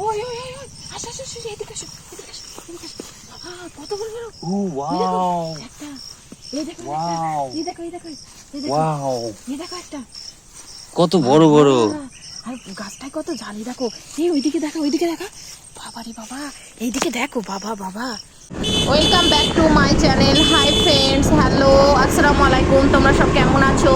ওই ওই ওই ওই আসো আসো আসো, এদিকে আসো এদিকে আসো এদিকে আসো। বাবা কত বড় বড়। ও ওয়াও একটা এই দেখো ওয়াও এই দেখো এই দেখো এই দেখো ওয়াও এই দেখো একটা। কত বড় বড়। আর গাছটায় কত ঝালি দেখো। এই ওইদিকে দেখো ওইদিকে দেখো। বাবা রে বাবা, এইদিকে দেখো বাবা বাবা। Welcome back to my channel. Hi friends, hello, আসসালামু আলাইকুম। তোমরা সব কেমন আছো?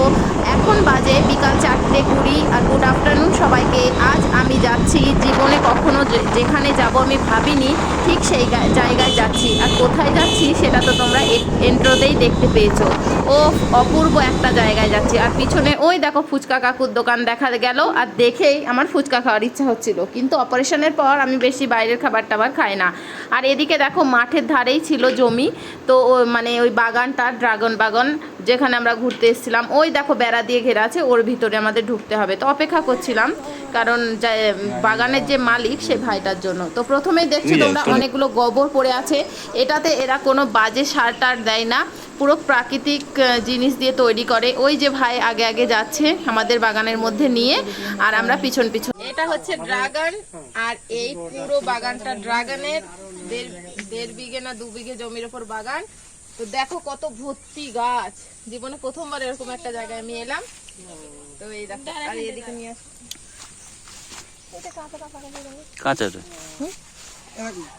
এখন বাজে বিকাল 4:20 আর গুড আফটারনুন সবাইকে। আজ আমি যাচ্ছি, জীবনে কখনো যেখানে যাব আমি ভাবিনি ঠিক সেই জায়গায় যাচ্ছি। আর কোথায় যাচ্ছি সেটা তো তোমরা এন্ট্রোতেই দেখতে পেয়েছো। ও অপূর্ব একটা জায়গায় যাচ্ছি। আর পিছনে ওই দেখো ফুচকা কাকুর দোকান দেখা গেল, আর দেখেই আমার ফুচকা খাওয়ার ইচ্ছা হচ্ছিল। কিন্তু অপারেশনের পর আমি বেশি বাইরের খাবার টাবার খাই না। আর এদিকে দেখো মাঠের ধারেই ছিল জমি, তো মানে ওই বাগানটা ড্রাগন বাগান যেখানে আমরা ঘুরতে এসেছিলাম, ওই দেখো বেড়া দিয়ে ঘেরা আছে, ওর ভিতরে আমাদের ঢুকতে হবে। তো অপেক্ষা করছিলাম কারণ বাগানের যে মালিক সে ভাইটার জন্য। তো প্রথমেই দেখছি তোমরা অনেকগুলো গোবর পড়ে আছে। এটাতে এরা কোনো বাজে সার টার দেয় না, পুরো প্রাকৃতিক জিনিস দিয়ে তৈরি করে। ওই যে ভাই আগে আগে যাচ্ছে আমাদের বাগানের মধ্যে নিয়ে, আর আমরা পিছন পিছন। এটা হচ্ছে ড্রাগন, আর এই পুরো বাগানটা ড্রাগনের। 1.5 বিঘে না 2 বিঘে জমির উপর বাগান। তো দেখো কত ভর্তি গাছ। জীবনে প্রথমবার এরকম একটা জায়গায় আমি এলাম। তো এই দেখো, আর এদিকে নিয়ে আসছি। এটা কাঁচাটা পাকা দিয়ে দেবো। কাঁচাটা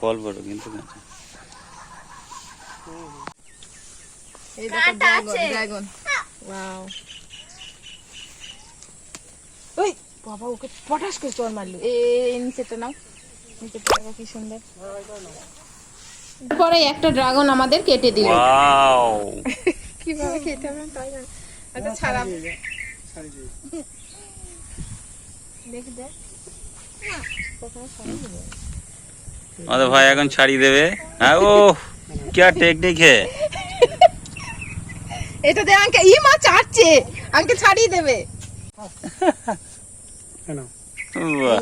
ফল বড় কিন্তু কাঁচা। এই দেখো ড্রাগন। ওয়াও, ওই বাবা ওকে পটাশ করে চড় মারলো। এই নিচেটা নাও, নিচেটা দেখো কি সুন্দর। তারপরে একটা ড্রাগন আমাদের কেটে দিল। ওয়াও কিভাবে খেতে হবে তাই জানি। আচ্ছা ছাড়া দেখ দেখ। আমাদের ভাই এখন ছাড়িয়ে দেবে। হ্যাঁ ও কি টেকনিক হে। এটা দে আঙ্কে, ই মা চাটছে, আঙ্কে ছাড়িয়ে দেবে। কেন বাহ,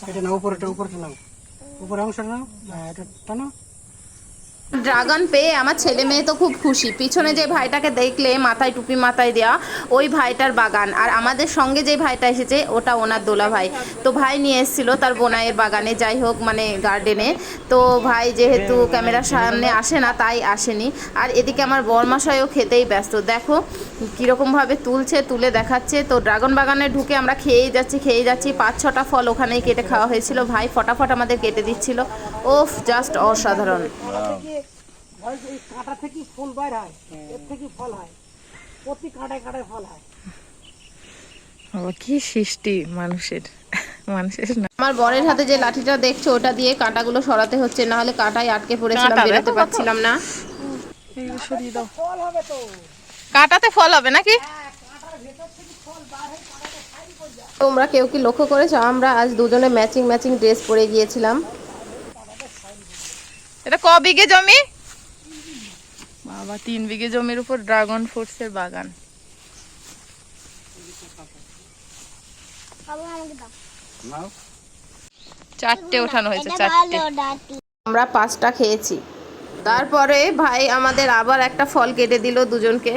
এটা নাও, উপরে নাও, উপরে অংশ নাও, এটা টানো। ড্রাগন পেয়ে আমার ছেলে মেয়ে তো খুব খুশি। পিছনে যে ভাইটাকে দেখলে মাথায় টুপি মাথায় দেওয়া, ওই ভাইটার বাগান। আর আমাদের সঙ্গে যে ভাইটা এসেছে ওটা ওনার দোলা ভাই। তো ভাই নিয়ে এসেছিলো তার বোনাইয়ের বাগানে, যাই হোক মানে গার্ডেনে। তো ভাই যেহেতু ক্যামেরার সামনে আসে না তাই আসেনি। আর এদিকে আমার বরমশাইও খেতেই ব্যস্ত। দেখো কীরকমভাবে তুলে দেখাচ্ছে। তো ড্রাগন বাগানে ঢুকে আমরা খেয়েই যাচ্ছি 5-6টা ফল ওখানেই কেটে খাওয়া হয়েছিল। ভাই ফটাফট আমাদের কেটে দিচ্ছিল। ওফ, জাস্ট অসাধারণ। কাঁটা থেকে ফুল বাইর হয়, এর থেকে ফল হয়, প্রতি কাঁটায় কাঁটায় ফল হয়। কি সৃষ্টি মানুষের না। আমার বরের হাতে যে লাঠিটা দেখছো ওটা দিয়ে কাঁটাগুলো সরাতে হচ্ছে, না হলে কাঁটায় আটকে পড়েছিলাম, বেরোতে পারছিলাম না। সরিয়ে দাও। ফল হবে তো, কাঁটাতে ফল হবে নাকি? তোমরা কেউ কি লক্ষ্য করেছো আমরা আজ দুজনে ম্যাচিং ড্রেস পরে গিয়েছিলাম। এটা ক বিঘে জমি? বাবা 3 বিঘে জমির উপর ড্রাগন ফ্রুটসের বাগান। চারটে ওঠানো হয়েছে, 4টে। আমরা 5টা খেয়েছি। তারপরে ভাই আমাদের আবার একটা ফল কেটে দিল দুজনকে।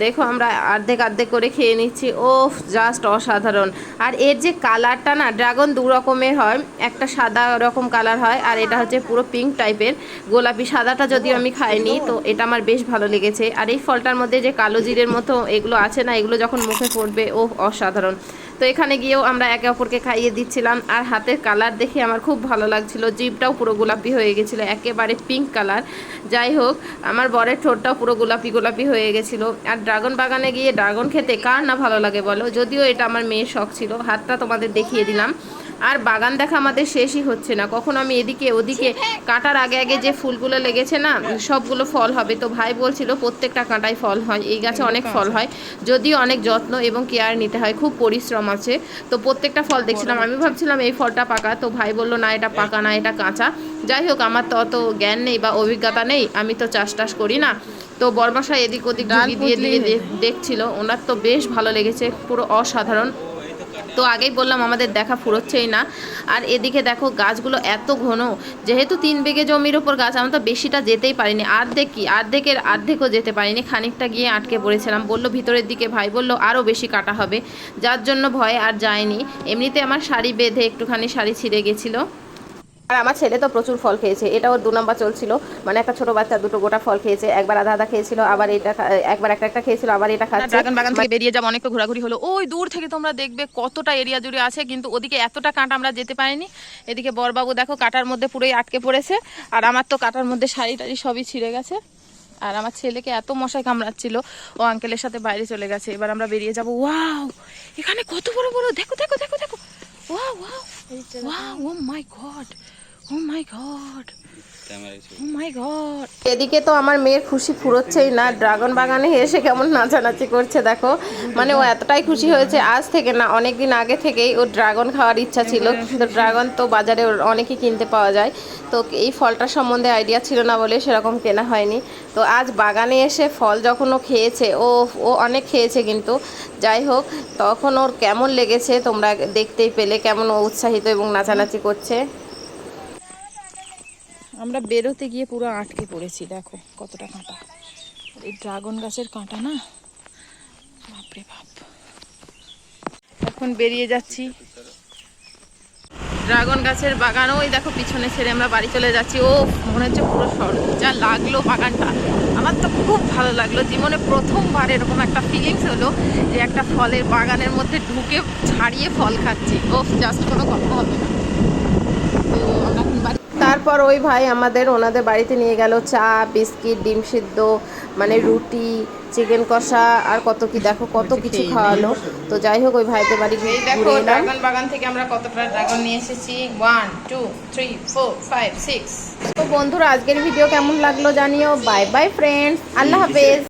দেখো আমরা অর্ধেক করে খেয়ে নিচ্ছি। ও জাস্ট অসাধারণ। আর এর যে কালারটা না, ড্রাগন 2 রকমের হয়, একটা সাদা রকম কালার হয়, আর এটা হচ্ছে পুরো পিঙ্ক টাইপের গোলাপি। সাদাটা যদিও আমি খাইনি, তো এটা আমার বেশ ভালো লেগেছে। আর এই ফলটার মধ্যে যে কালো জিরের মতো এগুলো আছে না, এগুলো যখন মুখে পড়বে ও অসাধারণ। তো এখানে গিয়েও আমরা একে অপরকে খাইয়ে দিচ্ছিলাম। আর হাতের কালার দেখে আমার খুব ভালো লাগছিল, জিভটাও পুরো গোলাপি হয়ে গেছিলো, একেবারে পিঙ্ক কালার। যাই হোক, আমার বরের ঠোঁটটাও পুরো গোলাপি হয়ে গেছিলো। আর ড্রাগন বাগানে গিয়ে ড্রাগন খেতে কার না ভালো লাগে বলো? যদিও এটা আমার মেয়ের শখ ছিল। হাতটা তোমাদের দেখিয়ে দিলাম। আর বাগান দেখা আমাদের শেষই হচ্ছে না। কখন আমি এদিকে ওদিকে, কাঁটার আগে যে ফুলগুলো লেগেছে না সবগুলো ফল হবে। তো ভাই বলছিল প্রত্যেকটা কাঁটায় ফল হয়, এই গাছে অনেক ফল হয়, যদিও অনেক যত্ন এবং কেয়ার নিতে হয়, খুব পরিশ্রম আছে। তো প্রত্যেকটা ফল দেখছিলাম, আমি ভাবছিলাম এই ফলটা পাকা, তো ভাই বললো না এটা পাকা না, এটা কাঁচা। যাই হোক, আমার তো অত জ্ঞান নেই বা অভিজ্ঞতা নেই, আমি তো চাষ করি না। তো বর্মাশাই এদিক ওদিক ঢুকি দিয়ে দেখছিল, ওনার তো বেশ ভালো লেগেছে, পুরো অসাধারণ। তো আগেই বললাম আমাদের দেখা ফুরোচ্ছেই না। আর এদিকে দেখো গাছগুলো এত ঘন, যেহেতু 3 বিঘে জমির ওপর গাছ, আমরা তো বেশিটা যেতেই পারিনি, অর্ধেকও যেতে পারিনি, খানিকটা গিয়ে আটকে পড়েছিলাম। বললো ভিতরের দিকে, ভাই বললো আরও বেশি কাটা হবে, যার জন্য ভয়ে আর যায়নি। এমনিতে আমার শাড়ি বেঁধে একটুখানি শাড়ি ছিঁড়ে গেছিলো। আর আমার ছেলে তো প্রচুর ফল খেয়েছে, এটা ওর 2 নম্বর চলছিল, মানে একটা ছোট বাচ্চা 2টো গোটা ফল খেয়েছে, একবার আধা আধা খেয়েছিল, আবার এটা একবার একটা খেয়েছিল, আবার এটা খাচ্ছে। ড্রাগন বাগান থেকে বেরিয়ে যাবো, অনেকটা ঘোরাঘুরি হলো, ওই দূর থেকে তোমরা দেখবে কতটা এরিয়া জুড়ে আছে, কিন্তু ওদিকে এতটা কাঁটা আমরা যেতে পারিনি। এদিকে বড়বাবু দেখো কাঁটার মধ্যে পুরোই আটকে পড়েছে, আর আমার তো কাঁটার মধ্যে শাড়ি টাড়ি সবই ছিঁড়ে গেছে। আর আমার ছেলেকে এত মশাই কামড়াচ্ছিল, ও আঙ্কেলের সাথে বাইরে চলে গেছে। এবার আমরা বেরিয়ে যাবো। ওয়াও, এখানে কত বড় বড়, দেখো দেখো দেখো দেখো, ওয়াও ওয়াও ওয়াও, ও মাই গড, ও মাই গড, ও মাই গড। এদিকে তো আমার মেয়ের খুশি ফুরোচ্ছেই না, ড্রাগন বাগানে এসে কেমন নাচানাচি করছে দেখো। মানে ও এতটাই খুশি হয়েছে, আজ থেকে না অনেক দিন আগে থেকেই ওর ড্রাগন খাওয়ার ইচ্ছা ছিল। তো ড্রাগন তো বাজারে অনেকই কিনতে পাওয়া যায়, তো এই ফলটার সম্বন্ধে আইডিয়া ছিল না বলে সেরকম কেনা হয়নি। তো আজ বাগানে এসে ফল যখন ও খেয়েছে, ও অনেক খেয়েছে, কিন্তু যাই হোক তখন ওর কেমন লেগেছে তোমরা দেখতেই পেলে, কেমন ও উৎসাহিত এবং নাচানাচি করছে। আমরা বেরোতে গিয়ে পুরো আটকে পড়েছি, দেখো কতটা কাঁটা, এই ড্রাগন গাছের কাঁটা না, বাপরে বাপ। এখন বেরিয়ে যাচ্ছি ড্রাগন গাছের বাগান, ওই দেখো পিছনে ছেড়ে আমরা বাড়ি চলে যাচ্ছি। ও মনে হচ্ছে পুরো স্বর্গ, যা লাগলো বাগানটা, আমার তো খুব ভালো লাগলো। জীবনে প্রথমবার এরকম একটা ফিলিংস হলো যে একটা ফলের বাগানের মধ্যে ঢুকে ছাড়িয়ে ফল খাচ্ছি। ও জাস্ট কোনো কথা হবে না। তো আমরা এখন বাড়ি, তারপর ওই ভাই আমাদের ওনাদের বাড়িতে নিয়ে গেল চা, বিস্কিট, ডিম সিদ্ধ, মানে রুটি, চিকেন কষা, আর কত কি দেখো কত কিছু খাওয়ালো। তো যাই হোক ওই ভাইদের বাড়ি ঘুরে এলাম। ড্রাগন বাগান থেকে আমরা কতটা ড্রাগন নিয়ে এসেছি, 1 2 3 4 5 6। তো বন্ধুরা আজকের ভিডিও কেমন লাগলো জানিও। বাই বাই ফ্রেন্ডস, আল্লাহ হাফেজ।